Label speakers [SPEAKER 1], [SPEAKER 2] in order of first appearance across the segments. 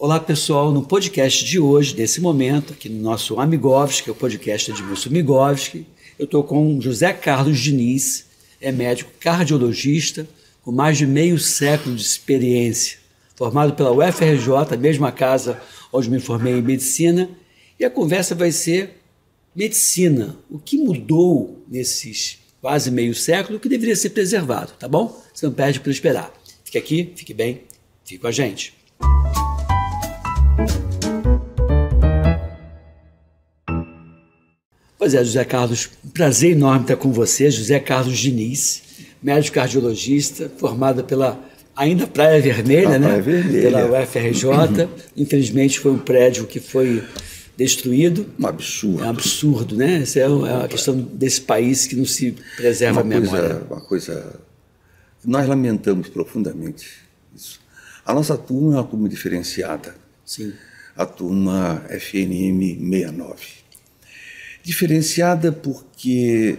[SPEAKER 1] Olá pessoal, no podcast de hoje, nesse momento, aqui no nosso Amigovski, que é o podcast de Edmilson Migovski, eu estou com José Carlos Diniz, é médico cardiologista, com mais de meio século de experiência, formado pela UFRJ, a mesma casa onde me formei em medicina, e a conversa vai ser medicina, o que mudou nesses quase meio século, que deveria ser preservado, tá bom? Você não perde para esperar. Fique aqui, fique bem, fique com a gente. Pois é, José Carlos, um prazer enorme estar com você, José Carlos Diniz, médico cardiologista, formado pela ainda Praia Vermelha, né?
[SPEAKER 2] Praia Vermelha.
[SPEAKER 1] Pela UFRJ. Infelizmente foi um prédio que foi destruído.
[SPEAKER 2] Um absurdo.
[SPEAKER 1] É um absurdo, né? Essa é a questão desse país que não se preserva a memória.
[SPEAKER 2] Uma coisa... Nós lamentamos profundamente isso. A nossa turma é uma turma diferenciada.
[SPEAKER 1] Sim.
[SPEAKER 2] A turma FNM 69. Diferenciada porque,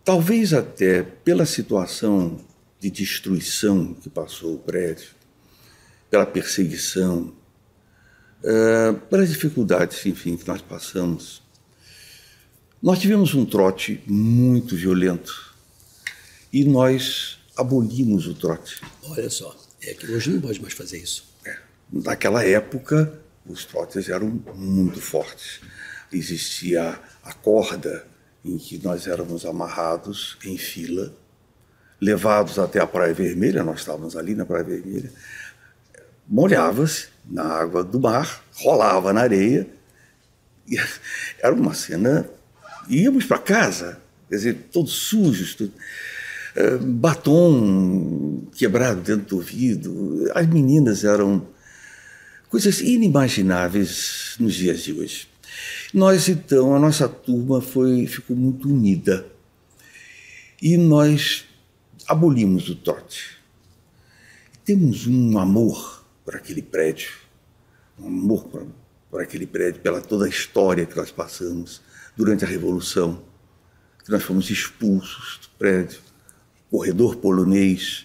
[SPEAKER 2] talvez até pela situação de destruição que passou o prédio, pela perseguição, pelas dificuldades, enfim, que nós passamos, nós tivemos um trote muito violento e nós abolimos o trote.
[SPEAKER 1] Olha só, é que hoje não pode mais fazer isso.
[SPEAKER 2] Naquela época, os trotes eram muito fortes. Existia a corda em que nós éramos amarrados em fila, levados até a Praia Vermelha, nós estávamos ali na Praia Vermelha, molhava-se na água do mar, rolava na areia, e era uma cena, íamos para casa, quer dizer, todos sujos, batom quebrado dentro do ouvido, as meninas eram coisas inimagináveis nos dias de hoje. Nós, então, a nossa turma ficou muito unida e nós abolimos o trote. Temos um amor por aquele prédio, um amor por aquele prédio, pela toda a história que nós passamos durante a Revolução, que nós fomos expulsos do prédio, corredor polonês,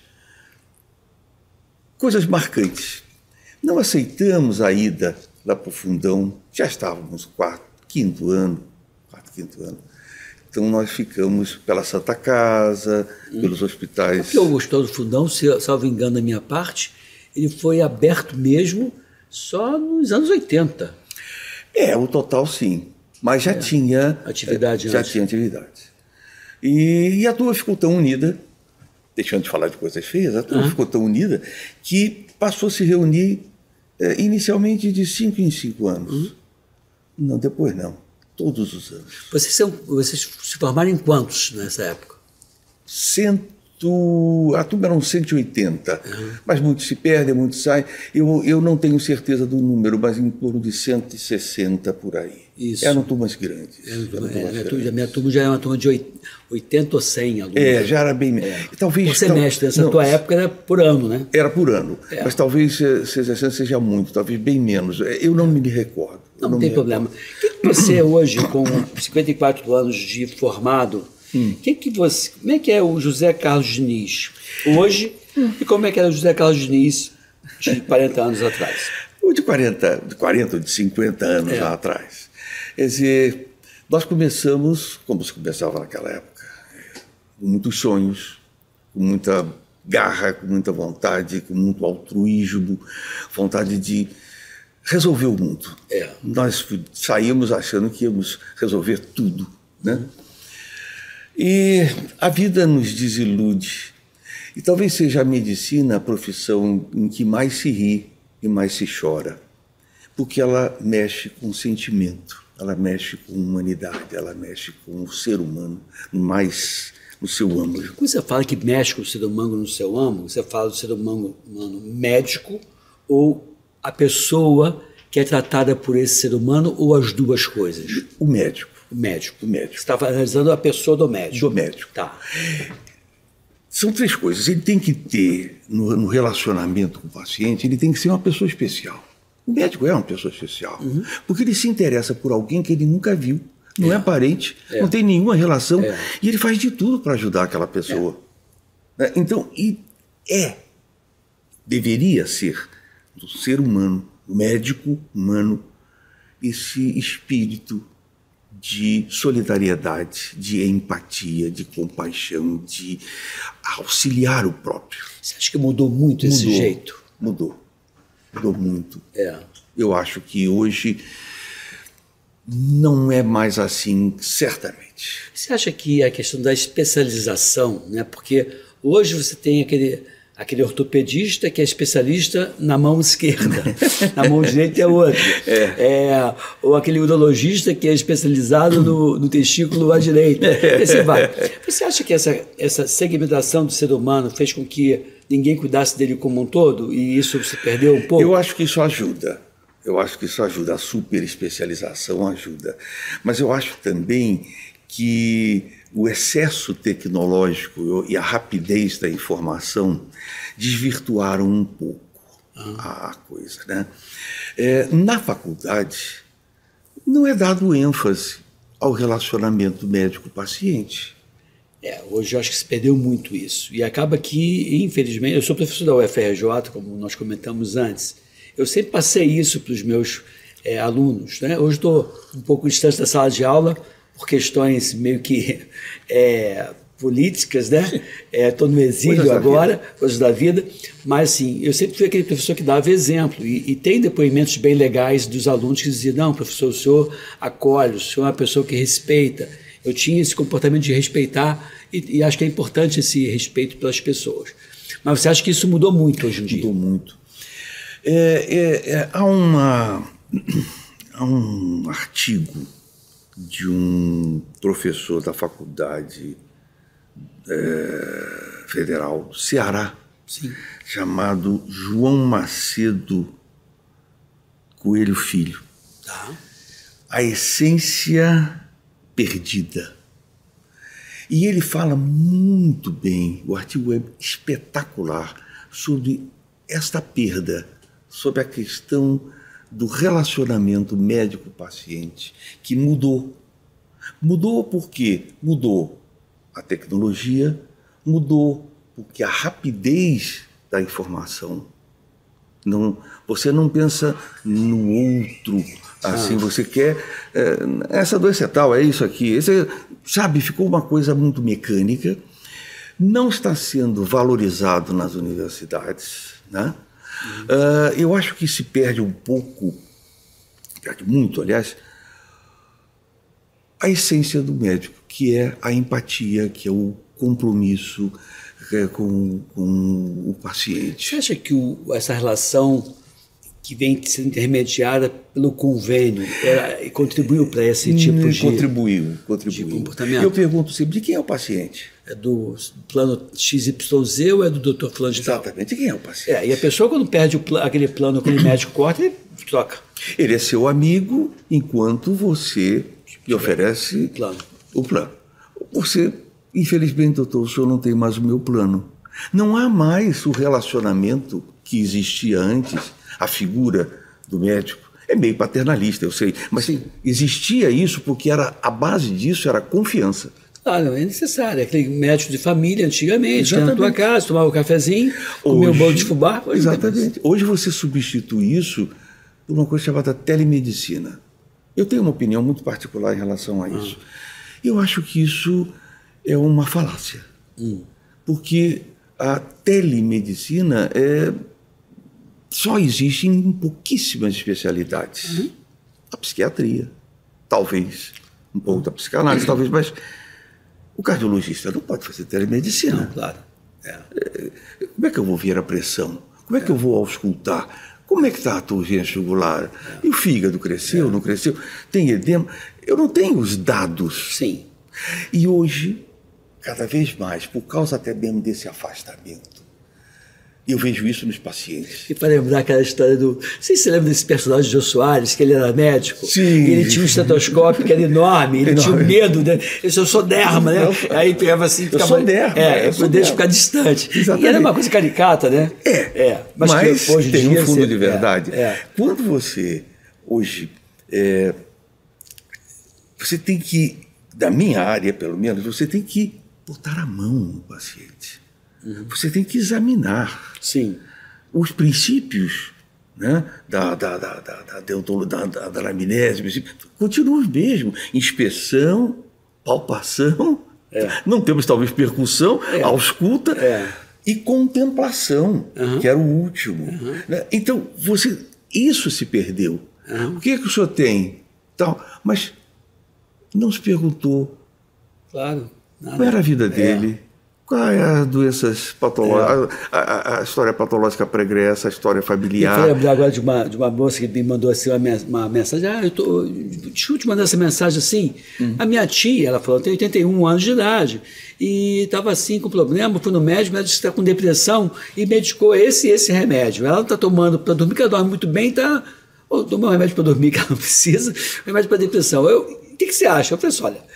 [SPEAKER 2] coisas marcantes. Não aceitamos a ida lá para o Fundão, já estávamos quinto ano. Então nós ficamos pela Santa Casa, pelos hospitais.
[SPEAKER 1] O que eu gostou do Fundão, salvo engano da minha parte, ele foi aberto mesmo só nos anos 80.
[SPEAKER 2] O total sim, mas já tinha
[SPEAKER 1] atividade.
[SPEAKER 2] Já tinha atividade. E a turma ficou tão unida, deixando de falar de coisas feias, a turma ficou tão unida que passou a se reunir inicialmente de 5 em 5 anos. Não, depois não. Todos os anos.
[SPEAKER 1] Vocês se formaram em quantos nessa época?
[SPEAKER 2] A turma eram 180, mas muitos se perdem, muitos saem. Eu não tenho certeza do número, mas em torno de 160 por aí.
[SPEAKER 1] Isso.
[SPEAKER 2] Eram turmas grandes.
[SPEAKER 1] A minha turma já era uma turma de 80 ou 100 alunos.
[SPEAKER 2] Já era bem... Talvez,
[SPEAKER 1] por semestre, nessa tua época era por ano, né?
[SPEAKER 2] Era por ano, mas talvez seja muito, talvez bem menos. Eu não me recordo.
[SPEAKER 1] Não tem problema. O que você hoje, com 54 anos de formado, como é que é o José Carlos Diniz hoje e como é que era o José Carlos Diniz de 40 anos atrás?
[SPEAKER 2] De 40 ou de 50 anos lá atrás. Quer dizer, nós começamos, como se começava naquela época, com muitos sonhos, com muita garra, com muita vontade, com muito altruísmo, vontade de resolver o mundo. Nós saímos achando que íamos resolver tudo, né? E a vida nos desilude. E talvez seja a medicina a profissão em que mais se ri e mais se chora. Porque ela mexe com o sentimento, ela mexe com a humanidade, ela mexe com o ser humano mais no seu âmago.
[SPEAKER 1] Quando você fala que mexe com o ser humano no seu âmago, você fala do ser humano médico ou a pessoa que é tratada por esse ser humano ou as duas coisas?
[SPEAKER 2] O médico.
[SPEAKER 1] O médico.
[SPEAKER 2] O médico.
[SPEAKER 1] Você está analisando a pessoa do médico.
[SPEAKER 2] Do médico.
[SPEAKER 1] Tá.
[SPEAKER 2] São três coisas. Ele tem que ter, no relacionamento com o paciente, ele tem que ser uma pessoa especial. O médico é uma pessoa especial, porque ele se interessa por alguém que ele nunca viu, não é parente, não tem nenhuma relação, e ele faz de tudo para ajudar aquela pessoa. Então, deveria ser do ser humano médico humano, esse espírito de solidariedade, de empatia, de compaixão, de auxiliar o próprio.
[SPEAKER 1] Você acha que mudou muito esse jeito?
[SPEAKER 2] Mudou muito.
[SPEAKER 1] É.
[SPEAKER 2] Eu acho que hoje não é mais assim, certamente.
[SPEAKER 1] Você acha que a questão da especialização, né? Porque hoje você tem aquele ortopedista que é especialista na mão esquerda, na mão direita é outro. Ou aquele urologista que é especializado no testículo à direita. Assim vai. Você acha que essa segmentação do ser humano fez com que ninguém cuidasse dele como um todo e isso se perdeu um pouco?
[SPEAKER 2] Eu acho que isso ajuda. A super especialização ajuda. Mas eu acho também que o excesso tecnológico e a rapidez da informação desvirtuaram um pouco a coisa, né? Na faculdade, não é dado ênfase ao relacionamento médico-paciente.
[SPEAKER 1] Hoje eu acho que se perdeu muito isso. E acaba que, infelizmente, eu sou professor da UFRJ, como nós comentamos antes, eu sempre passei isso para os meus alunos, né? Hoje estou um pouco distante da sala de aula, por questões meio que políticas, né? Estou no exílio agora, coisas da vida, mas assim, eu sempre fui aquele professor que dava exemplo, e tem depoimentos bem legais dos alunos que diziam, não, professor, o senhor acolhe, o senhor é uma pessoa que respeita. Eu tinha esse comportamento de respeitar, e acho que é importante esse respeito pelas pessoas. Mas você acha que isso mudou muito hoje em dia?
[SPEAKER 2] Mudou muito. Há um artigo de um professor da Faculdade Federal do Ceará,
[SPEAKER 1] sim,
[SPEAKER 2] chamado João Macedo Coelho Filho.
[SPEAKER 1] Tá.
[SPEAKER 2] A essência perdida. E ele fala muito bem, o artigo é espetacular, sobre esta perda, sobre a questão do relacionamento médico-paciente, que mudou. Mudou porque mudou a tecnologia, mudou porque a rapidez da informação. Você não pensa no outro assim, você quer... essa doença é tal, é isso aqui. Sabe, ficou uma coisa muito mecânica, não está sendo valorizado nas universidades, né? Eu acho que se perde um pouco, perde muito, aliás, a essência do médico, que é a empatia, que é o compromisso com o paciente.
[SPEAKER 1] Você acha que essa relação que vem sendo intermediada pelo convênio contribuiu para esse tipo de comportamento?
[SPEAKER 2] Eu pergunto sempre, de quem é o paciente?
[SPEAKER 1] É do plano XYZ ou é do doutor fulano de tal?
[SPEAKER 2] Exatamente, de quem é o paciente?
[SPEAKER 1] E a pessoa, quando perde aquele plano, aquele médico corta, ele troca.
[SPEAKER 2] Ele é seu amigo enquanto você lhe oferece o plano. Você, infelizmente, doutor, o senhor não tem mais o meu plano. Não há mais o relacionamento que existia antes, a figura do médico. É meio paternalista, eu sei, mas sim, existia isso porque a base disso era a confiança.
[SPEAKER 1] Claro, é necessário. Aquele médico de família, antigamente, ia na tua casa, tomava um cafezinho, comia um bolo de fubá.
[SPEAKER 2] Exatamente. Hoje você substitui isso por uma coisa chamada telemedicina. Eu tenho uma opinião muito particular em relação a isso. Eu acho que isso é uma falácia. Porque a telemedicina só existe em pouquíssimas especialidades. A psiquiatria, talvez, um pouco da psicanálise, talvez, mas o cardiologista não pode fazer telemedicina.
[SPEAKER 1] Não, claro.
[SPEAKER 2] Como é que eu vou ver a pressão? Como é que eu vou auscultar? Como é que está a tua urgência jugular? E o fígado cresceu, não cresceu? Tem edema? Eu não tenho os dados.
[SPEAKER 1] Sim.
[SPEAKER 2] E hoje, cada vez mais, por causa até mesmo desse afastamento, eu vejo isso nos pacientes.
[SPEAKER 1] E para lembrar aquela história do... Não sei se você lembra desse personagem de Jô Soares, que ele era médico.
[SPEAKER 2] Sim.
[SPEAKER 1] E ele tinha um estetoscópio que era enorme, ele tinha medo, né? Ele disse, eu sou derma, né? Aí pegava assim...
[SPEAKER 2] Eu sou derma.
[SPEAKER 1] Para deixar ficar distante.
[SPEAKER 2] Exatamente.
[SPEAKER 1] E era uma coisa caricata, né?
[SPEAKER 2] Mas
[SPEAKER 1] que hoje
[SPEAKER 2] tem
[SPEAKER 1] dia
[SPEAKER 2] um fundo de verdade.
[SPEAKER 1] Quando
[SPEAKER 2] você, hoje, você tem que, da minha área pelo menos, você tem que botar a mão no paciente. Você tem que examinar
[SPEAKER 1] Sim.
[SPEAKER 2] os princípios, né? da anamnese, continuam os mesmos. Inspeção, palpação, não temos talvez percussão, ausculta e contemplação, que era o último. Né? Então, isso se perdeu. O que o senhor tem? Tal, mas não se perguntou
[SPEAKER 1] qual
[SPEAKER 2] era a vida dele. Quais as doenças patológicas, a história patológica pregressa, a história familiar.
[SPEAKER 1] Eu lembro agora de uma moça que me mandou assim, uma mensagem. Deixa eu te mandar essa mensagem assim. A minha tia, ela falou, tem 81 anos de idade e estava assim com problema, fui no médico, o médico disse que está com depressão e medicou esse remédio. Ela está tomando para dormir, que ela dorme muito bem, tomou um remédio para dormir que ela não precisa, remédio para depressão. O que você acha? Eu falei assim, olha,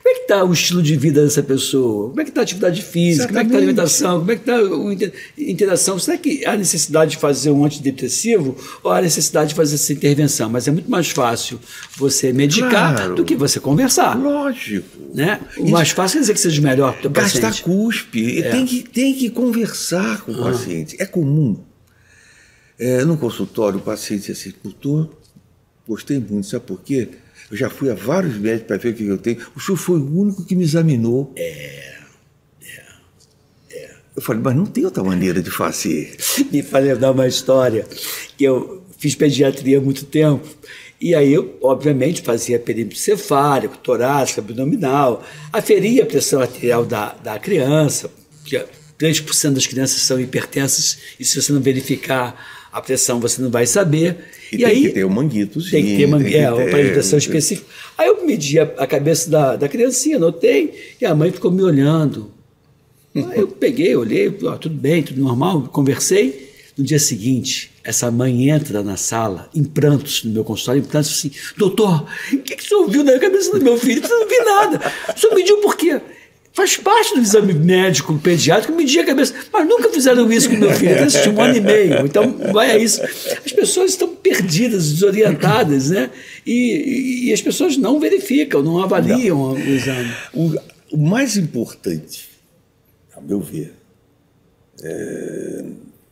[SPEAKER 1] como é que está o estilo de vida dessa pessoa? Como é que está a atividade física? Exatamente. Como é que está a alimentação? Como é que está a interação? Será que há necessidade de fazer um antidepressivo ou há necessidade de fazer essa intervenção? Mas é muito mais fácil você medicar do que você conversar.
[SPEAKER 2] Lógico.
[SPEAKER 1] Né? O mais fácil é dizer que seja melhor para o paciente.
[SPEAKER 2] Gastar cuspe. Tem que conversar com o paciente. É comum. No consultório, o paciente diz assim, doutor, gostei muito, sabe por quê? Eu já fui a vários médicos para ver o que eu tenho. O senhor foi o único que me examinou. Eu falei, mas não tem outra maneira de fazer.
[SPEAKER 1] Me faz lembrar uma história, que eu fiz pediatria há muito tempo, e aí eu, obviamente, fazia perímetro cefálico, torácico, abdominal, aferia a pressão arterial da criança, que 3% das crianças são hipertensas, e se você não verificar a pressão, você não vai saber.
[SPEAKER 2] E tem aí, que ter um manguitozinho.
[SPEAKER 1] Tem que ter uma pressão específica. Aí eu medi a cabeça da criancinha, anotei, e a mãe ficou me olhando. Aí eu peguei, olhei, tudo bem, tudo normal, conversei. No dia seguinte, essa mãe entra na sala, em prantos, no meu consultório, em prantos, assim, doutor, o que o senhor viu na cabeça do meu filho? Eu não vi nada. O senhor mediu por quê? Faz parte do exame médico pediátrico medir a cabeça, mas nunca fizeram isso com meu filho, até um ano e meio, então vai a isso. As pessoas estão perdidas, desorientadas, né? E as pessoas não verificam, não avaliam o exame.
[SPEAKER 2] O mais importante, a meu ver,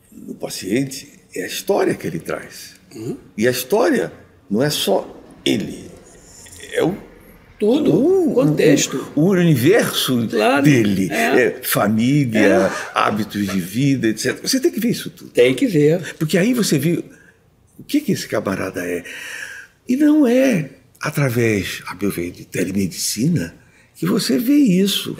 [SPEAKER 2] no paciente é a história que ele traz. E a história não é só ele, é o
[SPEAKER 1] contexto.
[SPEAKER 2] O universo dele. Família, hábitos de vida, etc. Você tem que ver isso tudo.
[SPEAKER 1] Tem que ver.
[SPEAKER 2] Porque aí você vê o que esse camarada é. E não é através, a meu ver, de telemedicina que você vê isso.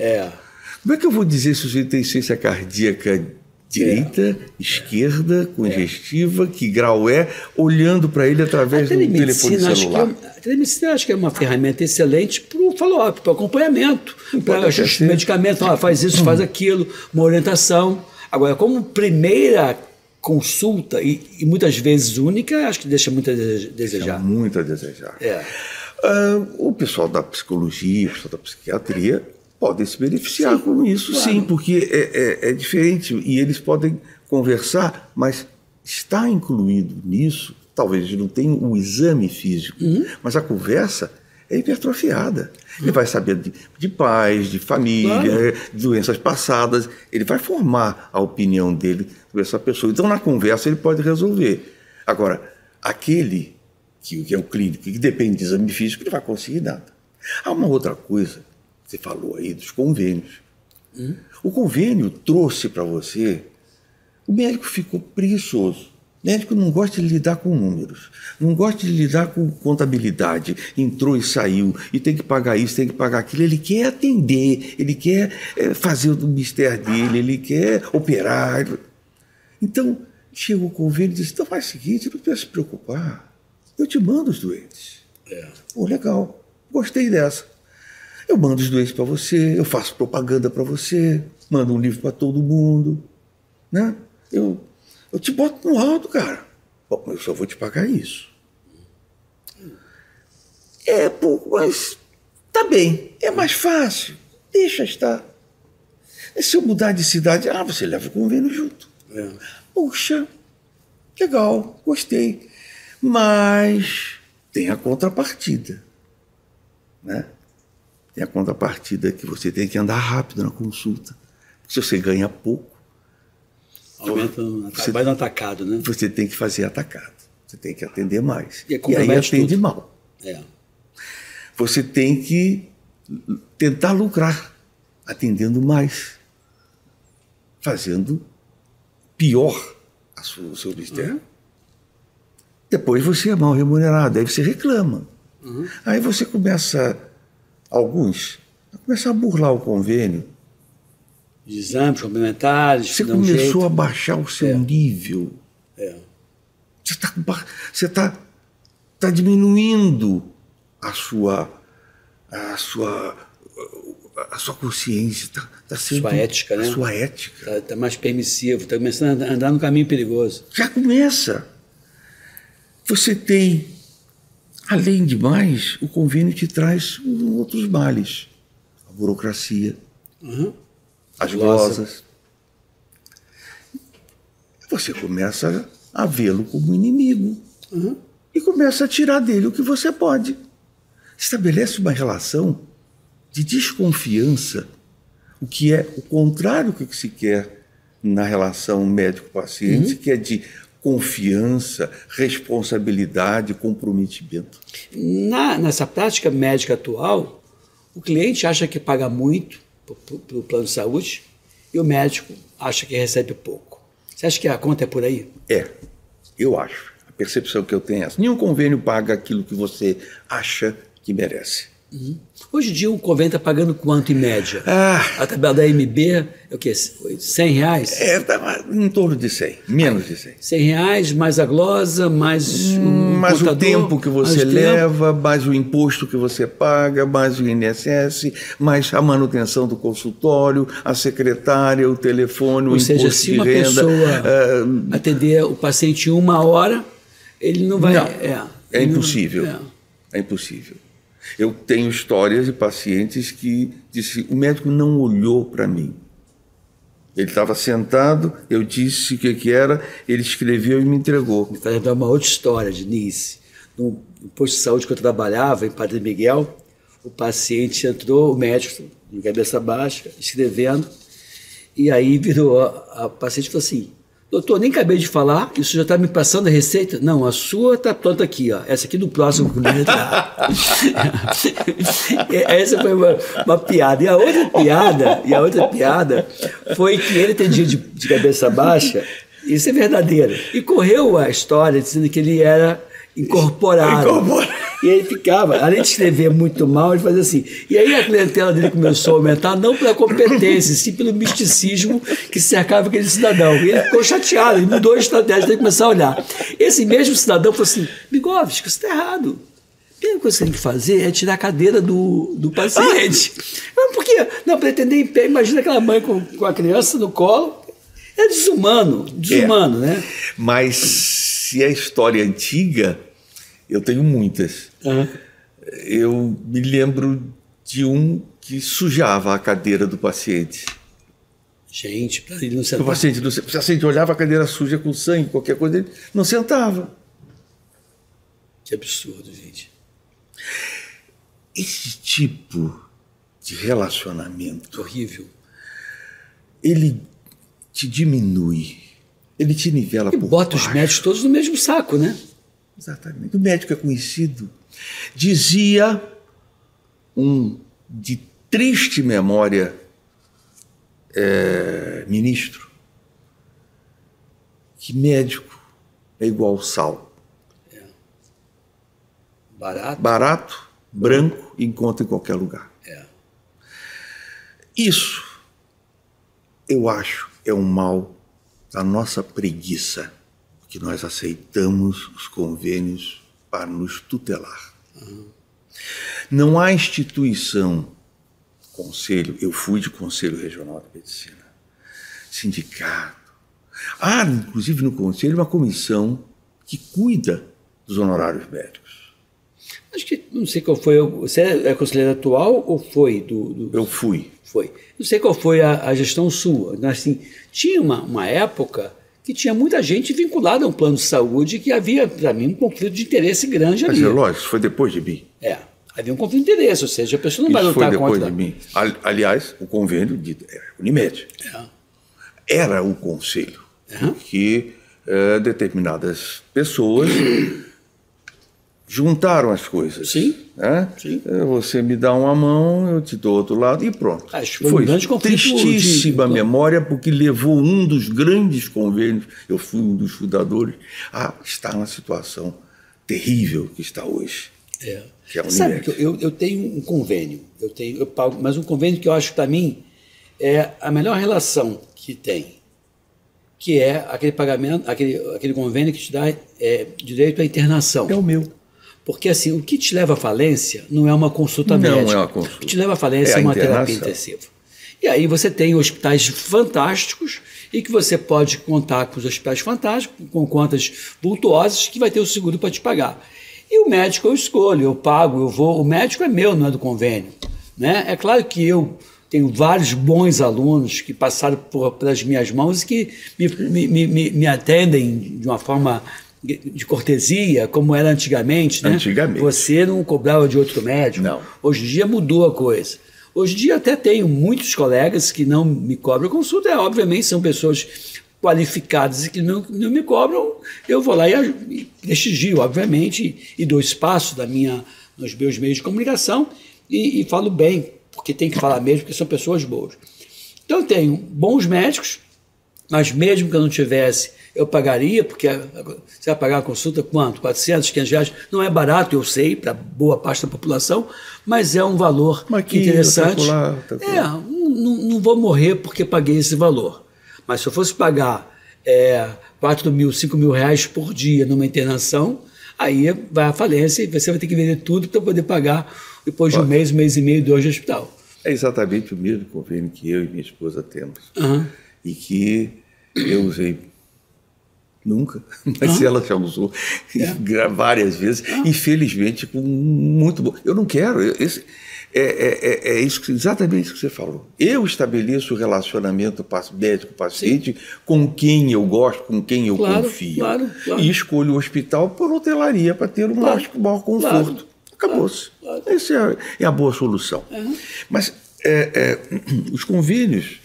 [SPEAKER 2] Como é que eu vou dizer se o sujeito tem insuficiência cardíaca direita, esquerda, congestiva, que grau é, olhando para ele através do telefone celular?
[SPEAKER 1] A telemedicina acho que é uma ferramenta excelente para o follow-up, para o acompanhamento, para ajustar medicamento, faz isso, faz aquilo, uma orientação. Agora, como primeira consulta, e muitas vezes única, acho que deixa muito a desejar.
[SPEAKER 2] Deixa muito a desejar. O pessoal da psicologia, o pessoal da psiquiatria podem se beneficiar com isso, sim, porque é diferente e eles podem conversar, mas está incluído nisso, talvez eles não tenham o exame físico, mas a conversa é hipertrofiada. Ele vai saber de pais, de família, de doenças passadas, ele vai formar a opinião dele sobre essa pessoa. Então, na conversa, ele pode resolver. Agora, aquele que é o clínico, que depende de exame físico, ele não vai conseguir nada. Há uma outra coisa. Você falou aí dos convênios. O convênio trouxe para você... O médico ficou preguiçoso. O médico não gosta de lidar com números, não gosta de lidar com contabilidade. Entrou e saiu, e tem que pagar isso, tem que pagar aquilo. Ele quer atender, ele quer fazer o mistério dele, ele quer operar. Então, chegou o convênio e disse, então faz o seguinte, não precisa se preocupar. Eu te mando os doentes. Pô, legal, gostei dessa. Eu mando os doentes para você, eu faço propaganda para você, mando um livro para todo mundo, né? Eu te boto no alto, cara. Bom, eu só vou te pagar isso. É pouco, mas tá bem, é mais fácil, deixa estar. E se eu mudar de cidade, você leva o convênio junto. Puxa, legal, gostei. Mas tem a contrapartida, né? Tem a contrapartida que você tem que andar rápido na consulta. Se você ganha pouco,
[SPEAKER 1] Aumenta, vai no atacado, né?
[SPEAKER 2] Você tem que fazer atacado. Você tem que atender mais.
[SPEAKER 1] E
[SPEAKER 2] aí atende
[SPEAKER 1] tudo.
[SPEAKER 2] mal.
[SPEAKER 1] É.
[SPEAKER 2] Você tem que tentar lucrar, atendendo mais, fazendo pior o seu mistério. Depois você é mal remunerado, aí você reclama. Aí você começa, alguns, a começar a burlar o convênio.
[SPEAKER 1] De exames complementares.
[SPEAKER 2] Você começou a baixar o seu nível. Você está diminuindo a sua consciência, tá sendo,
[SPEAKER 1] sua ética, né?
[SPEAKER 2] A sua ética.
[SPEAKER 1] Está mais permissivo, está começando a andar no caminho perigoso.
[SPEAKER 2] Já começa. Você tem, além de mais, o convênio te traz outros males. A burocracia, as glosas. Você começa a vê-lo como inimigo. E começa a tirar dele o que você pode. Estabelece uma relação de desconfiança, o que é o contrário do que se quer na relação médico-paciente, que é de confiança, responsabilidade, comprometimento.
[SPEAKER 1] Nessa prática médica atual, o cliente acha que paga muito pelo plano de saúde e o médico acha que recebe pouco. Você acha que a conta é por aí?
[SPEAKER 2] Eu acho. A percepção que eu tenho é essa. Nenhum convênio paga aquilo que você acha que merece.
[SPEAKER 1] Hoje em dia, o convênio está pagando quanto em média? A tabela da MB é o quê? R$100?
[SPEAKER 2] Tá em torno de 100, menos de 100.
[SPEAKER 1] R$100 mais a glosa, mais
[SPEAKER 2] mais o tempo que você leva, mais o imposto que você paga, mais o INSS, mais a manutenção do consultório, a secretária, o telefone, o imposto de renda.
[SPEAKER 1] Ou seja, se uma pessoa atender o paciente em 1 hora, ele não vai...
[SPEAKER 2] É impossível. É impossível. Eu tenho histórias de pacientes que disse, o médico não olhou para mim. Ele estava sentado, eu disse o que era, ele escreveu e me entregou.
[SPEAKER 1] Me faz lembrar uma outra história, Denise. No posto de saúde que eu trabalhava, em Padre Miguel, o paciente entrou, o médico, de cabeça baixa, escrevendo, e aí virou a paciente e falou assim, doutor, nem acabei de falar, isso já está me passando a receita? Não, a sua está pronta aqui, ó. Essa aqui do próximo que eu vou entrar. Essa foi uma piada. E a outra piada foi que ele atendia de cabeça baixa, isso é verdadeiro. E correu a história dizendo que ele era incorporado. E ele ficava, além de escrever muito mal, ele fazia assim. E aí a clientela dele começou a aumentar, não pela competência, sim pelo misticismo que cercava aquele cidadão. E ele ficou chateado, ele mudou a estratégia, tem que começar a olhar. Esse mesmo cidadão falou assim, Migovski, você está errado. A primeira coisa que você tem que fazer é tirar a cadeira do paciente. Mas por quê? Não, para atender em pé, imagina aquela mãe com a criança no colo. É desumano, né?
[SPEAKER 2] Mas se é história antiga, eu tenho muitas. Eu me lembro de um que sujava a cadeira do paciente.
[SPEAKER 1] Gente, para ele não sentar.
[SPEAKER 2] O paciente olhava a cadeira suja com sangue, qualquer coisa, ele não sentava.
[SPEAKER 1] Que absurdo, gente.
[SPEAKER 2] Esse tipo de relacionamento...
[SPEAKER 1] Horrível.
[SPEAKER 2] Ele te diminui, ele te nivela por baixo. E
[SPEAKER 1] bota os médicos todos no mesmo saco, né?
[SPEAKER 2] Exatamente. O médico é conhecido. Dizia um de triste memória ministro que médico é igual sal. Barato, branco, encontra em qualquer lugar. Isso, eu acho, é um mal da nossa preguiça, que nós aceitamos os convênios para nos tutelar. Não há instituição, conselho, eu fui de Conselho Regional de Medicina, sindicato. Há, inclusive, no conselho, uma comissão que cuida dos honorários médicos.
[SPEAKER 1] Acho que, não sei qual foi, você é conselheiro atual ou foi
[SPEAKER 2] Eu fui.
[SPEAKER 1] Foi. Não sei qual foi a gestão sua. Assim, tinha uma época que tinha muita gente vinculada a um plano de saúde que havia, para mim, um conflito de interesse grande ali.
[SPEAKER 2] Mas é lógico, isso foi depois de mim.
[SPEAKER 1] Havia um conflito de interesse, ou seja, a pessoa não vai lutar contra...
[SPEAKER 2] Foi depois de mim. Aliás, o convênio de Unimed era o conselho. porque determinadas pessoas juntaram as coisas.
[SPEAKER 1] Sim.
[SPEAKER 2] Né?
[SPEAKER 1] Sim.
[SPEAKER 2] Você me dá uma mão, eu te dou outro lado e pronto.
[SPEAKER 1] Foi um grande conflito
[SPEAKER 2] tristíssima memória, porque levou um dos grandes convênios, eu fui um dos fundadores, a estar na situação terrível que está hoje. Que é a
[SPEAKER 1] Sabe que eu tenho um convênio, eu pago, mas um convênio que eu acho que para mim é a melhor relação que tem, que é aquele pagamento, aquele convênio que te dá direito à internação.
[SPEAKER 2] É o meu.
[SPEAKER 1] Porque assim, o que te leva à falência não é uma consulta médica.
[SPEAKER 2] Não é uma consulta.
[SPEAKER 1] O que te leva à falência é uma terapia intensiva. E aí você tem hospitais fantásticos e que você pode contar com os hospitais fantásticos, com contas vultuosas, que vai ter o seguro para te pagar. E o médico eu escolho, eu pago, eu vou. O médico é meu, não é do convênio. Né? É claro que eu tenho vários bons alunos que passaram pelas minhas mãos e que me atendem de uma forma de cortesia, como era antigamente, né?
[SPEAKER 2] Antigamente.
[SPEAKER 1] Você não cobrava de outro médico.
[SPEAKER 2] Não.
[SPEAKER 1] Hoje em dia mudou a coisa. Hoje em dia até tenho muitos colegas que não me cobram consulta, obviamente são pessoas qualificadas e que não me cobram, eu vou lá e prestigio, obviamente, e dou espaço nos meus meios de comunicação e falo bem, porque tem que falar mesmo, porque são pessoas boas. Então eu tenho bons médicos, mas mesmo que eu não tivesse, eu pagaria, porque você vai pagar a consulta quanto? 400, 500 reais? Não é barato, eu sei, para boa parte da população, mas é um valor interessante. Não vou morrer porque paguei esse valor. Mas se eu fosse pagar 4 mil, 5 mil reais por dia numa internação, aí vai à falência e você vai ter que vender tudo para poder pagar depois de um mês e meio, 2 de hospital.
[SPEAKER 2] É exatamente o mesmo convênio que eu e minha esposa temos. E que eu usei nunca, mas ela já usou várias vezes, infelizmente, com muito bom. Eu não quero. Exatamente isso que você falou. Eu estabeleço o relacionamento médico-paciente com quem eu gosto, com quem eu confio. Claro. E escolho o hospital por hotelaria para ter o maior conforto. Acabou-se. Essa é a boa solução. Mas os convênios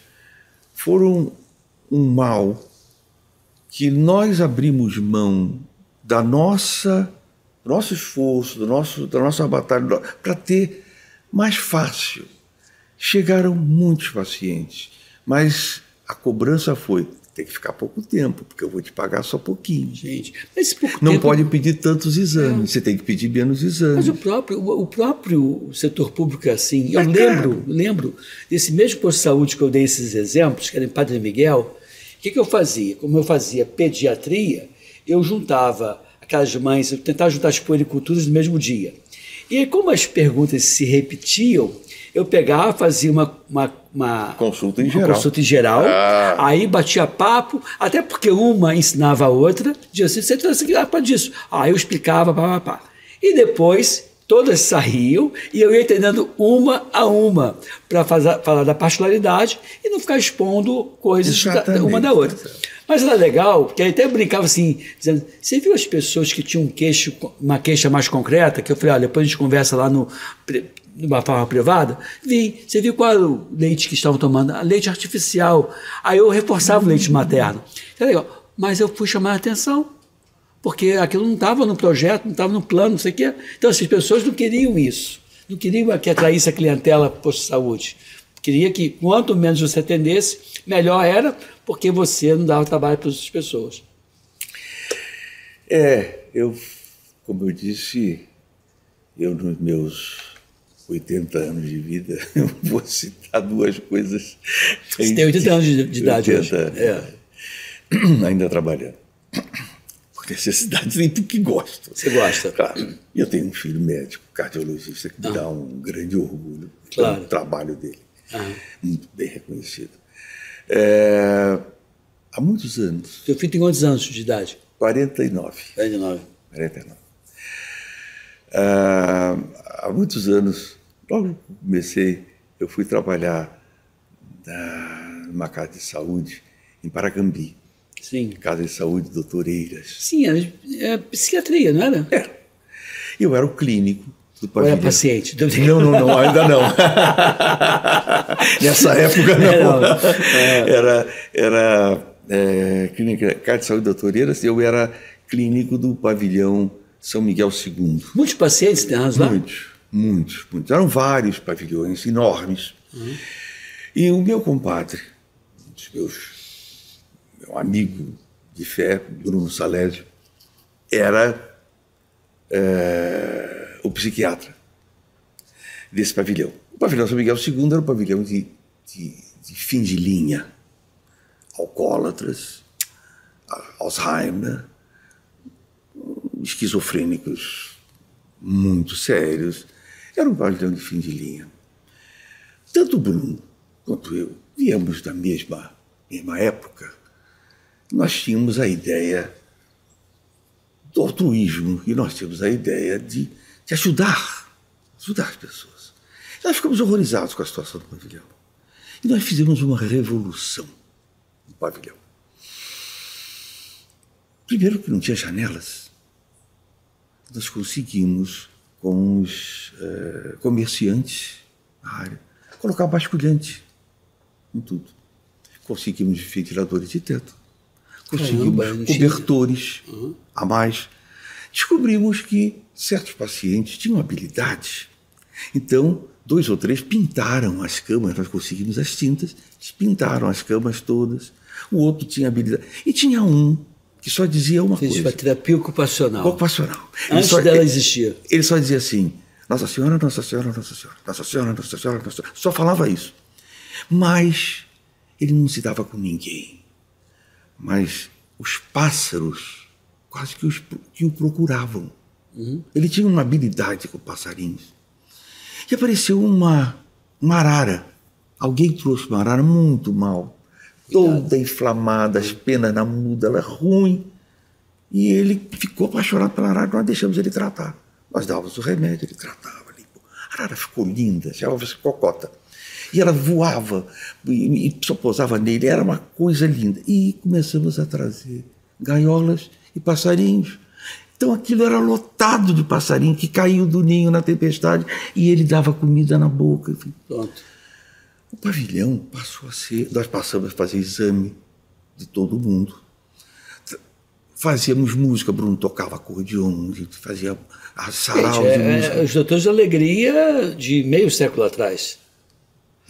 [SPEAKER 2] foram um mal que nós abrimos mão do nosso esforço, da nossa batalha, para ter mais fácil. Chegaram muitos pacientes, mas a cobrança foi: tem que ficar pouco tempo, porque eu vou te pagar só pouquinho.
[SPEAKER 1] Gente, mas
[SPEAKER 2] não pode pedir tantos exames, você tem que pedir menos exames.
[SPEAKER 1] Mas o próprio setor público é assim. Eu lembro desse mesmo posto de saúde que eu dei esses exemplos, que era em Padre Miguel. O que eu fazia? Como eu fazia pediatria, eu juntava aquelas mães, eu tentava juntar as puericulturas no mesmo dia. E aí, como as perguntas se repetiam, eu pegava, fazia uma
[SPEAKER 2] consulta em geral.
[SPEAKER 1] Aí batia papo, até porque uma ensinava a outra, dizia assim, você trouxe aqui para disso. Aí eu explicava, E depois todas saíam e eu ia entendendo uma a uma para falar da particularidade e não ficar expondo coisas uma da outra. Mas era legal, porque aí até eu brincava assim, dizendo, você viu as pessoas que tinham uma queixa mais concreta, que eu falei, olha, depois a gente conversa lá numa forma privada, você viu qual era o leite que estavam tomando? A leite artificial. Aí eu reforçava o leite materno. Era legal, mas eu fui chamar a atenção, porque aquilo não estava no projeto, não estava no plano, não sei o quê. Então, as pessoas não queriam isso, não queriam que atraísse a clientela para o posto de saúde. Queria que quanto menos você atendesse, melhor era, porque você não dava trabalho para outras pessoas.
[SPEAKER 2] Como eu disse, nos meus 80 anos de vida, eu vou citar duas coisas.
[SPEAKER 1] Você tem 80 anos de idade hoje.
[SPEAKER 2] Ainda trabalhando. Por necessidade, nem porque gosto.
[SPEAKER 1] Você gosta?
[SPEAKER 2] Claro. E eu tenho um filho médico, cardiologista, que me dá um grande orgulho pelo trabalho dele. Muito bem reconhecido. Há muitos anos.
[SPEAKER 1] Seu filho tem quantos anos de idade?
[SPEAKER 2] 49.
[SPEAKER 1] 49.
[SPEAKER 2] Há muitos anos, logo que comecei, eu fui trabalhar numa casa de saúde em Paragambi.
[SPEAKER 1] Sim.
[SPEAKER 2] Casa de Saúde Doutor Eiras.
[SPEAKER 1] Sim, é psiquiatria, não era?
[SPEAKER 2] Eu era o clínico do
[SPEAKER 1] pavilhão. Ou era paciente?
[SPEAKER 2] Não, ainda não. Nessa época não. Clínica Casa de Saúde Doutor Eiras, eu era clínico do pavilhão São Miguel II.
[SPEAKER 1] Muitos pacientes tem lá?
[SPEAKER 2] Muitos. Eram vários pavilhões enormes. E o meu compadre, meu amigo de fé, Bruno Salésio, era o psiquiatra desse pavilhão. O pavilhão São Miguel II era um pavilhão de fim de linha. Alcoólatras, Alzheimer, esquizofrênicos muito sérios. Era um pavilhão de fim de linha. Tanto o Bruno quanto eu viemos da mesma época. Nós tínhamos a ideia do altruísmo e nós tínhamos a ideia de ajudar as pessoas. Nós ficamos horrorizados com a situação do pavilhão. E nós fizemos uma revolução no pavilhão. Primeiro que não tinha janelas. Nós conseguimos, com os comerciantes na área, colocar basculhante em tudo. Conseguimos ventiladores de teto. Conseguimos cobertores a mais. Descobrimos que certos pacientes tinham habilidades. Então, 2 ou 3 pintaram as camas, nós conseguimos as tintas, eles pintaram as camas todas. O outro tinha habilidade. E tinha um que só dizia uma coisa.
[SPEAKER 1] Fez terapia ocupacional.
[SPEAKER 2] Ocupacional.
[SPEAKER 1] Antes dela existir.
[SPEAKER 2] Ele só dizia assim, Nossa Senhora, Nossa Senhora, Nossa Senhora, Nossa Senhora, Nossa Senhora, Nossa Senhora. Só falava isso. Mas ele não se dava com ninguém. Mas os pássaros quase que o procuravam. Ele tinha uma habilidade com passarinhos. E apareceu uma arara. Alguém trouxe uma arara muito mal. Toda inflamada, as penas na muda, ela ruim. E ele ficou apaixonado pela arara, nós deixamos ele tratar. Nós dávamos o remédio, ele tratava. A arara ficou linda, chamava-se Cocota. E ela voava, e só pousava nele, era uma coisa linda. E começamos a trazer gaiolas e passarinhos. Então aquilo era lotado de passarinho que caiu do ninho na tempestade e ele dava comida na boca. Enfim.
[SPEAKER 1] Pronto.
[SPEAKER 2] O pavilhão passou a ser... Nós passamos a fazer exame de todo mundo. Fazíamos música, Bruno tocava acordeon, a gente fazia sarau de música.
[SPEAKER 1] Os Doutores de Alegria de meio século atrás.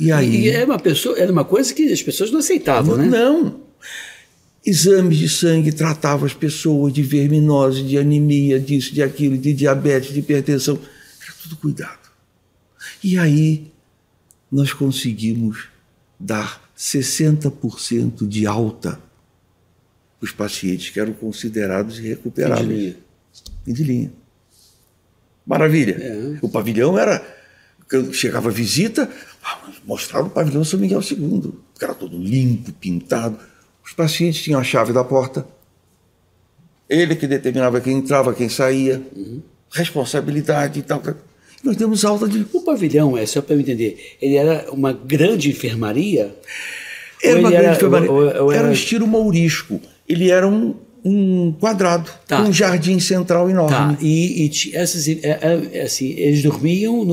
[SPEAKER 2] E aí...
[SPEAKER 1] era uma coisa que as pessoas não aceitavam, né?
[SPEAKER 2] Não. Exames de sangue tratavam as pessoas de verminose, de anemia, disso, de aquilo, de diabetes, de hipertensão. Era tudo cuidado. E aí nós conseguimos dar 60% de alta para os pacientes que eram considerados irrecuperáveis. Fim de linha. Maravilha. O pavilhão era... Quando chegava a visita, mostrava o pavilhão São Miguel II. Era todo limpo, pintado. Os pacientes tinham a chave da porta. Ele que determinava quem entrava, quem saía. Responsabilidade e tal. Nós demos alta de...
[SPEAKER 1] O pavilhão, só para eu entender, ele era uma grande enfermaria?
[SPEAKER 2] Era uma grande enfermaria. Era um estilo mourisco. Ele era um quadrado, com um jardim central enorme.
[SPEAKER 1] Tá. E assim, eles dormiam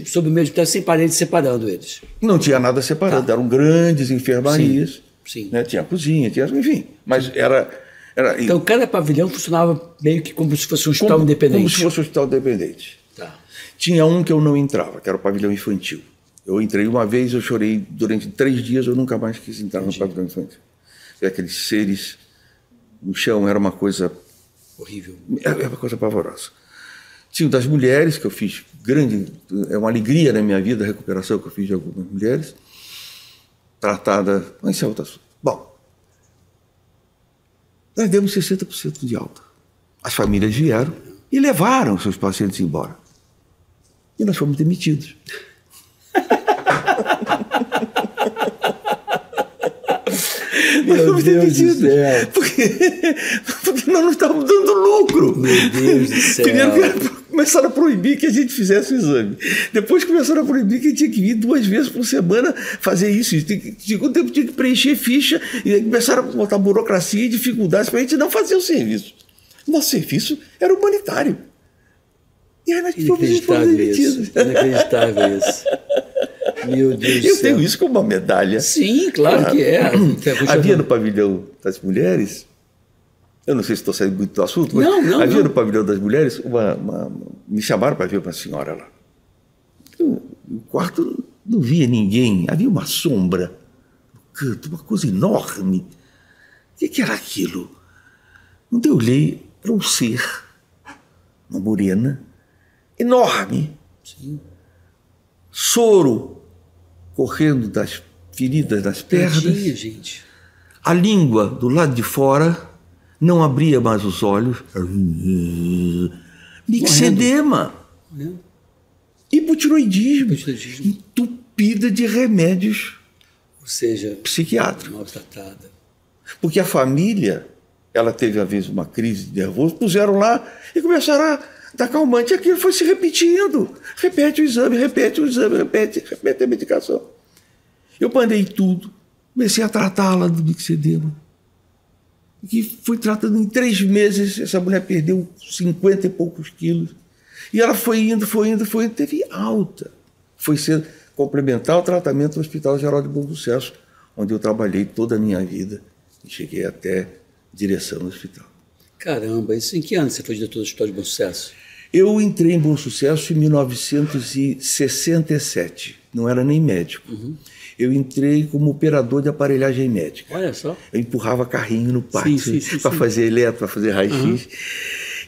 [SPEAKER 1] sob o mesmo teto, sem paredes separando eles?
[SPEAKER 2] Não tinha nada separado. Eram grandes enfermarias.
[SPEAKER 1] Sim.
[SPEAKER 2] Né? Tinha cozinha, enfim. Mas era...
[SPEAKER 1] Então, cada pavilhão funcionava meio que como se fosse um hospital independente.
[SPEAKER 2] Como se fosse um hospital independente.
[SPEAKER 1] Tá.
[SPEAKER 2] Tinha um que eu não entrava, que era o pavilhão infantil. Eu entrei uma vez, eu chorei durante 3 dias, eu nunca mais quis entrar no pavilhão infantil. Aqueles seres no chão, era uma coisa...
[SPEAKER 1] horrível.
[SPEAKER 2] Era uma coisa pavorosa. Tinha o das mulheres, que eu fiz grande... É uma alegria na minha vida a recuperação que eu fiz de algumas mulheres. Tratada... Mas isso é outra assunto. Bom, nós demos 60% de alta. As famílias vieram e levaram seus pacientes embora. E nós fomos demitidos. Nós fomos demitidos. Porque nós não estávamos dando lucro.
[SPEAKER 1] Meu Deus do céu.
[SPEAKER 2] Primeiro começaram a proibir que a gente fizesse o exame. Depois começaram a proibir que a gente tinha que vir 2 vezes por semana fazer isso. Chegou o tempo tinha que preencher ficha e começaram a botar burocracia e dificuldades para a gente não fazer o serviço. Nosso serviço era humanitário. E aí nós fomos demitidos.
[SPEAKER 1] Inacreditável isso. Meu Deus do
[SPEAKER 2] Eu
[SPEAKER 1] céu.
[SPEAKER 2] tenho isso como uma medalha.
[SPEAKER 1] Sim, claro que é.
[SPEAKER 2] Havia no pavilhão das mulheres, eu não sei se estou saindo muito do assunto, mas
[SPEAKER 1] Não,
[SPEAKER 2] havia
[SPEAKER 1] não.
[SPEAKER 2] no pavilhão das mulheres, me chamaram para ver uma senhora lá. No quarto não via ninguém, havia uma sombra no canto, uma coisa enorme. O que era aquilo? Quando eu olhei, era um ser, uma morena, enorme.
[SPEAKER 1] Sim.
[SPEAKER 2] Soro correndo das feridas das pernas.
[SPEAKER 1] Tadinha, gente.
[SPEAKER 2] A língua do lado de fora não abria mais os olhos. Mixedema.
[SPEAKER 1] Morrendo.
[SPEAKER 2] Hipotiroidismo.
[SPEAKER 1] Hipotiroidismo.
[SPEAKER 2] Entupida de remédios
[SPEAKER 1] Ou seja,
[SPEAKER 2] psiquiátricos.
[SPEAKER 1] maltratada.
[SPEAKER 2] Porque a família, ela teve, às vezes, uma crise de nervoso, puseram lá e começaram a dar calmante. E aquilo foi se repetindo. Repete o exame, repete a medicação. Eu mandei tudo, comecei a tratá-la do mixedema. E fui tratando em 3 meses, essa mulher perdeu 50 e poucos quilos. E ela foi indo, teve alta. Foi ser complementar o tratamento no Hospital Geral de Bom Sucesso, onde eu trabalhei toda a minha vida e cheguei até direção do hospital.
[SPEAKER 1] Caramba, isso em que ano você foi diretor do Hospital de Bom Sucesso?
[SPEAKER 2] Eu entrei em Bom Sucesso em 1967, não era nem médico.
[SPEAKER 1] Uhum.
[SPEAKER 2] Eu entrei como operador de aparelhagem médica.
[SPEAKER 1] Olha só.
[SPEAKER 2] Eu empurrava carrinho no pátio para fazer eletro, para fazer raio-x.
[SPEAKER 1] Uhum.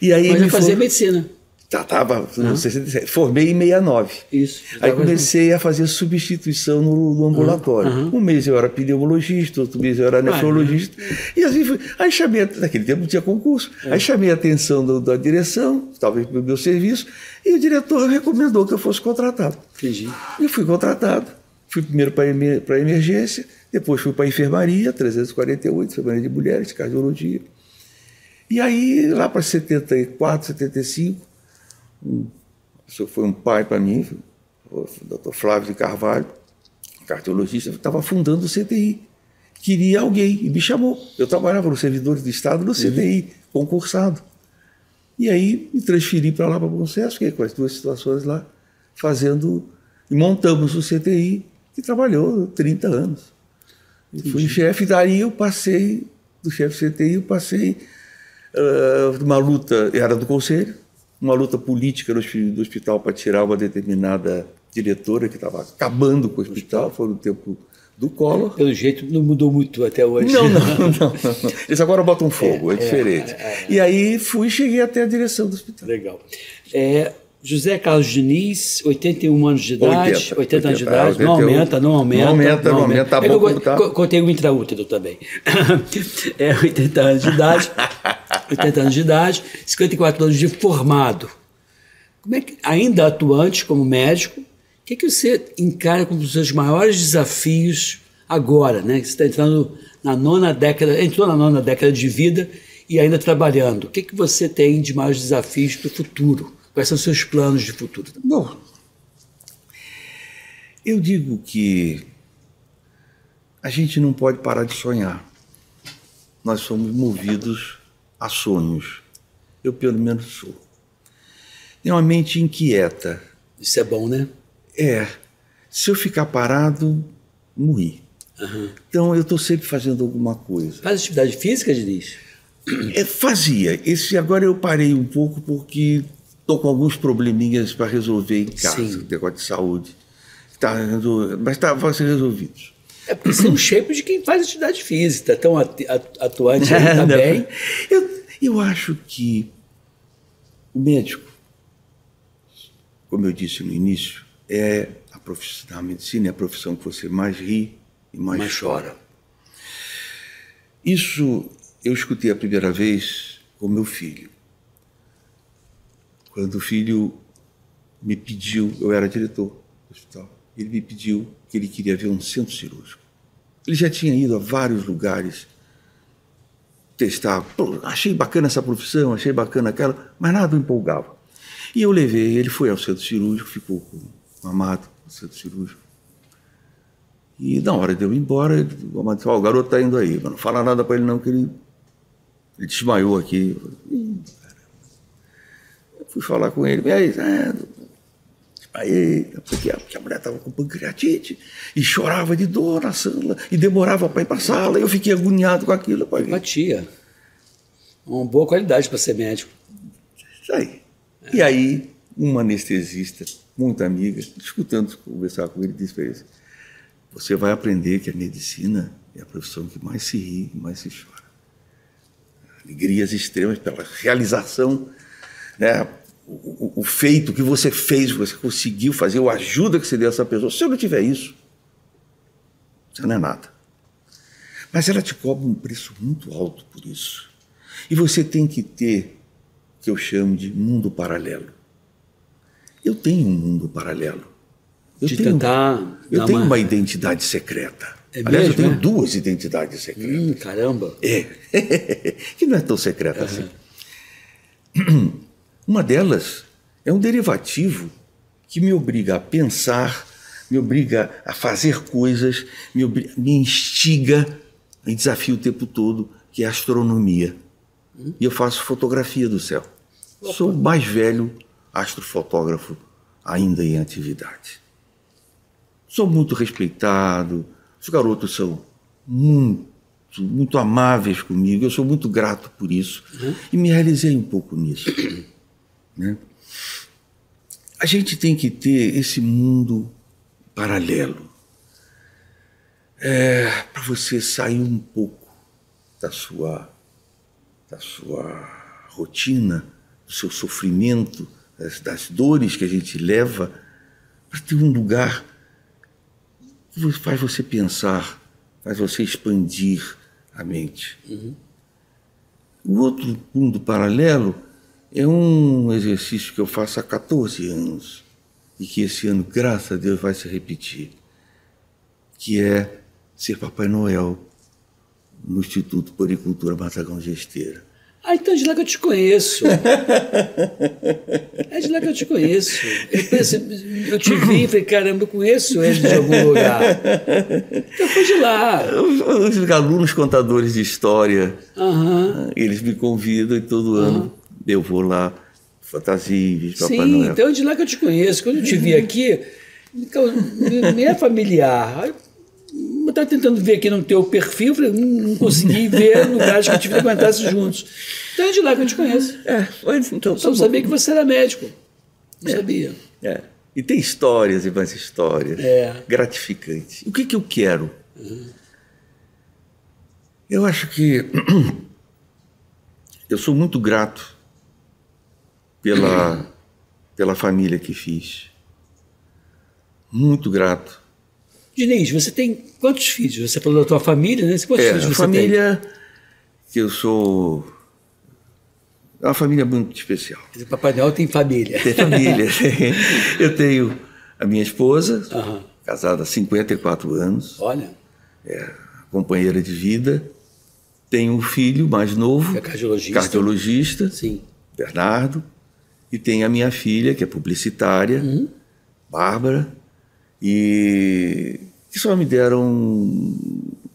[SPEAKER 2] E aí
[SPEAKER 1] mas já fazia medicina.
[SPEAKER 2] Estava no 67. Formei em 69.
[SPEAKER 1] Isso.
[SPEAKER 2] Aí comecei a fazer substituição no ambulatório. Um mês eu era pneumologista, outro mês eu era nefrologista. E assim foi. Aí chamei, naquele tempo não tinha concurso, aí chamei a atenção da direção, talvez pelo meu serviço, e o diretor recomendou que eu fosse contratado.
[SPEAKER 1] Entendi.
[SPEAKER 2] Eu fui contratado. Fui primeiro para a emergência, depois fui para a enfermaria, 348, enfermaria de mulheres, cardiologia. E aí, lá para 74, 75, isso foi um pai para mim, o Dr. Flávio de Carvalho, cardiologista, estava fundando o CTI. Queria alguém e me chamou. Eu trabalhava nos servidores do Estado no CTI, concursado. E aí me transferi para lá, para Bom Sucesso, fiquei com as 2 situações lá, fazendo, e montamos o CTI, que trabalhou 30 anos. Eu fui chefe, daí eu passei, do chefe CTI, eu passei uma luta, era do conselho, uma luta política do hospital para tirar uma determinada diretora que estava acabando com o hospital, foi no tempo do Collor.
[SPEAKER 1] Pelo jeito não mudou muito até hoje.
[SPEAKER 2] Não. Eles agora botam fogo, é diferente. E aí cheguei até a direção do hospital.
[SPEAKER 1] Legal. José Carlos Diniz, 81 anos de idade. 80 anos de idade. Não aumenta.
[SPEAKER 2] Não aumenta, tá bom como tá.
[SPEAKER 1] Contei o intraútero também. 80 anos de idade. 80 anos de idade, 54 anos de formado. Como é que, ainda atuante como médico, o que você encara como os seus maiores desafios agora, né? Você está entrando entrou na nona década de vida e ainda trabalhando. O que você tem de maiores desafios para o futuro? Quais são os seus planos de futuro?
[SPEAKER 2] Bom, eu digo que a gente não pode parar de sonhar. Nós somos movidos a sonhos. Eu, pelo menos, sou. Tenho uma mente inquieta.
[SPEAKER 1] Isso é bom, né?
[SPEAKER 2] Se eu ficar parado, morri. Então, eu estou sempre fazendo alguma coisa.
[SPEAKER 1] Faz atividade física, Diniz?
[SPEAKER 2] Fazia. Agora eu parei um pouco porque estou com alguns probleminhas para resolver em casa, negócio de saúde. Mas vão ser resolvidos.
[SPEAKER 1] É porque você é um shape de quem faz atividade física, está tão atuante aí também.
[SPEAKER 2] Eu acho que o médico, como eu disse no início, a medicina é a profissão que você mais ri e mais chora. Isso eu escutei a primeira vez com meu filho. Quando o filho me pediu, eu era diretor do hospital, ele me pediu que ele queria ver um centro cirúrgico. Ele já tinha ido a vários lugares testar. Achei bacana essa profissão, achei bacana aquela, mas nada o empolgava. E eu levei, ele foi ao centro cirúrgico, ficou com o Amado no centro cirúrgico. E na hora de eu ir embora, o Amado disse, o garoto está indo aí, mas não fala nada para ele não, que ele desmaiou aqui. Eu fui falar com ele, e aí, Aí, porque a mulher estava com pancreatite e chorava de dor na sala e demorava para ir para a sala. Eu fiquei agoniado com aquilo.
[SPEAKER 1] Empatia. Uma boa qualidade para ser médico.
[SPEAKER 2] Isso aí. E aí, uma anestesista, muito amiga, escutando conversar com ele, disse para ele: você vai aprender que a medicina é a profissão que mais se ri e mais se chora. Alegrias extremas pela realização, né? O feito que você fez, você conseguiu fazer, a ajuda que você deu a essa pessoa. Se eu não tiver isso, você não é nada. Mas ela te cobra um preço muito alto por isso. E você tem que ter o que eu chamo de mundo paralelo. Eu tenho um mundo paralelo. Eu tenho uma identidade secreta. Aliás, eu tenho duas identidades secretas.
[SPEAKER 1] Caramba!
[SPEAKER 2] Que não é tão secreta assim. Uma delas é um derivativo que me obriga a pensar, me obriga a fazer coisas, me instiga, me desafia o tempo todo, que é a astronomia. E eu faço fotografia do céu. Sou o mais velho astrofotógrafo ainda em atividade. Sou muito respeitado, os garotos são muito amáveis comigo, eu sou muito grato por isso e me realizei um pouco nisso. Né? A gente tem que ter esse mundo paralelo para você sair um pouco da sua rotina, do seu sofrimento, das dores que a gente leva, para ter um lugar que faz você pensar, faz você expandir a mente. O outro mundo paralelo é um exercício que eu faço há 14 anos e que esse ano, graças a Deus, vai se repetir, que é ser Papai Noel no Instituto Poricultura Matagão de Esteira.
[SPEAKER 1] Então é de lá que eu te conheço. É de lá que eu te conheço. Eu te vi e falei, caramba, eu conheço ele de algum lugar. Então foi de lá.
[SPEAKER 2] Os alunos contadores de história, eles me convidam e todo ano eu vou lá, fantasia, de Papai Noel.
[SPEAKER 1] Sim, então é de lá que eu te conheço. Quando eu te vi aqui, me é familiar. Eu estava tentando ver aqui no teu perfil, não consegui ver lugares que a gente frequentasse juntos. Então é de lá que eu te conheço.
[SPEAKER 2] Então,
[SPEAKER 1] eu só sabia que você era médico. Não sabia.
[SPEAKER 2] E tem histórias e mais histórias. Gratificantes. O que eu quero? Eu acho que eu sou muito grato pela família que fiz. Muito grato.
[SPEAKER 1] Diniz, você tem quantos filhos? Você falou da tua família, né? Quantos filhos você
[SPEAKER 2] família tem? Que eu sou... É uma família muito especial.
[SPEAKER 1] O Papai Noel tem família.
[SPEAKER 2] Tem família. Eu tenho a minha esposa, casada há 54 anos.
[SPEAKER 1] Olha.
[SPEAKER 2] Companheira de vida. Tenho um filho mais novo.
[SPEAKER 1] Que é cardiologista.
[SPEAKER 2] Cardiologista.
[SPEAKER 1] Sim.
[SPEAKER 2] Bernardo. E tenho a minha filha, que é publicitária, Bárbara. E que só me deram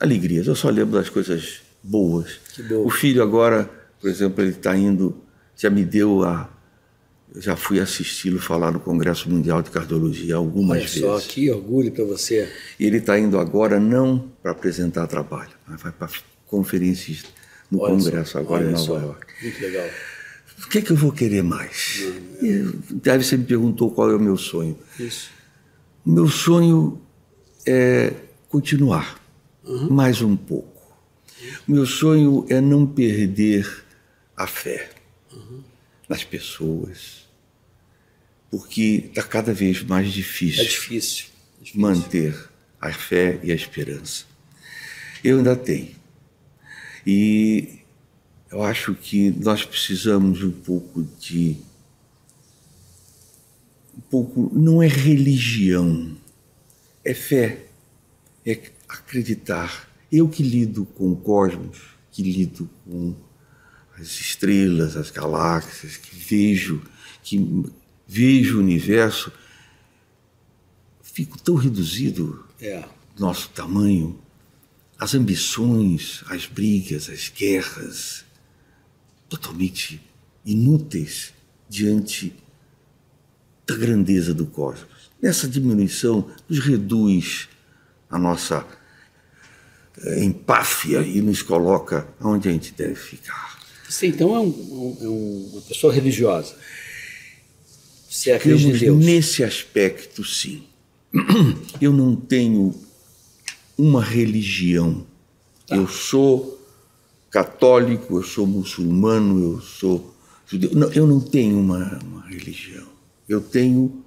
[SPEAKER 2] alegrias. Eu só lembro das coisas boas.
[SPEAKER 1] Que bom.
[SPEAKER 2] O filho agora, por exemplo, ele está indo, já me deu eu já fui assisti-lo falar no Congresso Mundial de Cardiologia algumas vezes.
[SPEAKER 1] Olha só, que orgulho para você.
[SPEAKER 2] E ele está indo agora não para apresentar trabalho, mas vai para conferências no Congresso agora em Nova York.
[SPEAKER 1] Muito legal.
[SPEAKER 2] O que é que eu vou querer mais? Aí você me perguntou qual é o meu sonho.
[SPEAKER 1] Isso.
[SPEAKER 2] O meu sonho é continuar mais um pouco. O meu sonho é não perder a fé nas pessoas, porque está cada vez mais difícil, manter a fé e a esperança. Eu ainda tenho. E eu acho que nós precisamos um pouco, não é religião, é fé, é acreditar. Eu que lido com o cosmos, que lido com as estrelas, as galáxias, que vejo o universo, fico tão reduzido do nosso tamanho, as ambições, as brigas, as guerras, totalmente inúteis diante da grandeza do cosmos. Nessa diminuição, nos reduz a nossa empáfia e nos coloca onde a gente deve ficar.
[SPEAKER 1] Você, então, é uma pessoa religiosa? Você acredita em Deus?
[SPEAKER 2] Nesse aspecto, sim. Eu não tenho uma religião. Tá. Eu sou católico, eu sou muçulmano, eu sou judeu. Não, eu não tenho uma religião. Eu tenho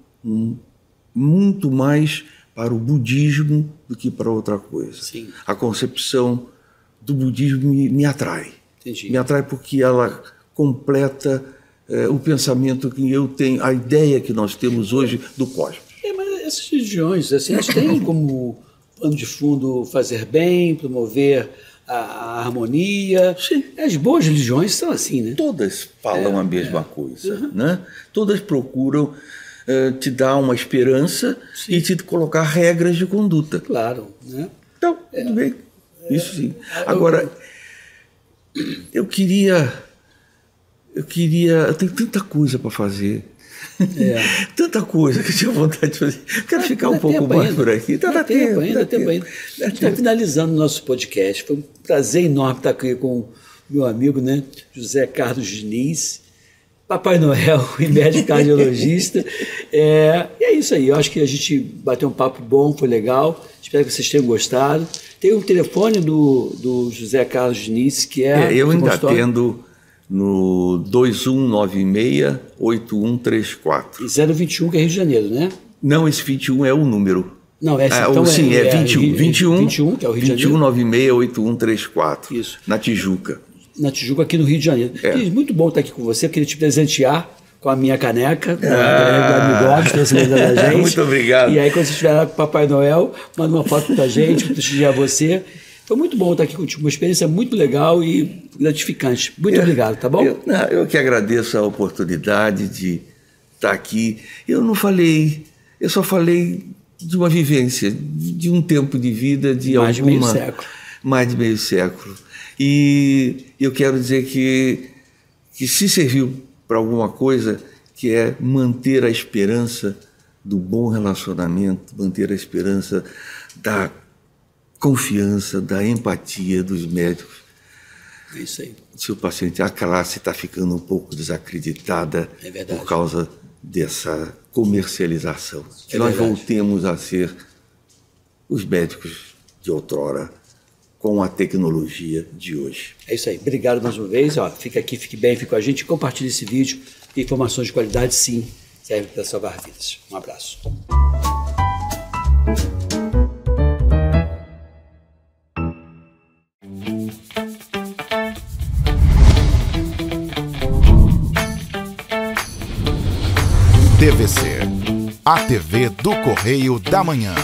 [SPEAKER 2] muito mais para o budismo do que para outra coisa.
[SPEAKER 1] Sim.
[SPEAKER 2] A concepção do budismo me atrai.
[SPEAKER 1] Entendi.
[SPEAKER 2] Me atrai porque ela completa o pensamento que eu tenho, a ideia que nós temos hoje do cosmos.
[SPEAKER 1] Mas essas religiões, assim, elas têm como pano de fundo fazer bem, promover a harmonia.
[SPEAKER 2] Sim.
[SPEAKER 1] As boas religiões são assim, né?
[SPEAKER 2] Todas falam a mesma coisa, né? Todas procuram te dar uma esperança. Sim. E te colocar regras de conduta.
[SPEAKER 1] Claro, né?
[SPEAKER 2] Então, tudo bem. Isso sim. Agora, eu tenho tanta coisa para fazer. Tanta coisa que eu tinha vontade de fazer. Quero ficar um pouco mais por aqui. Dá tempo ainda. A gente está finalizando o nosso podcast. Foi um prazer enorme estar aqui com o meu amigo, né, José Carlos Diniz, Papai Noel e médico cardiologista. E é isso aí. Eu acho que a gente bateu um papo bom, foi legal. Espero que vocês tenham gostado. Tem o telefone do José Carlos Diniz, que eu ainda atendo no 2196-8134.
[SPEAKER 1] E 021, que é Rio de Janeiro, né?
[SPEAKER 2] Não, esse 21 é o número.
[SPEAKER 1] Não, então
[SPEAKER 2] sim, é 21.
[SPEAKER 1] 21, que é o Rio de Janeiro.
[SPEAKER 2] 2196-8134.
[SPEAKER 1] Isso.
[SPEAKER 2] Na Tijuca.
[SPEAKER 1] Na Tijuca, aqui no Rio de Janeiro. Muito bom estar aqui com você. Eu queria te presentear com a minha caneca, do Amigos, da gente.
[SPEAKER 2] Muito obrigado.
[SPEAKER 1] E aí, quando você estiver lá com o Papai Noel, manda uma foto pra gente, para prestigiar você. Foi muito bom estar aqui contigo, uma experiência muito legal e gratificante. Muito obrigado, tá bom?
[SPEAKER 2] Eu que agradeço a oportunidade de estar aqui. Eu só falei de uma vivência, de um tempo de vida,
[SPEAKER 1] mais de meio século.
[SPEAKER 2] Mais de meio século. E eu quero dizer que se serviu para alguma coisa, que é manter a esperança do bom relacionamento, manter a esperança da confiança, da empatia dos médicos.
[SPEAKER 1] É isso aí.
[SPEAKER 2] Se o paciente, a classe está ficando um pouco desacreditada por causa dessa comercialização. Que nós voltemos a ser os médicos de outrora com a tecnologia de hoje.
[SPEAKER 1] É isso aí. Obrigado mais uma vez. Fica aqui, fique bem, fique com a gente. Compartilhe esse vídeo. Informações de qualidade, sim, servem para salvar vidas. Um abraço.
[SPEAKER 3] TVC, a TV do Correio da Manhã.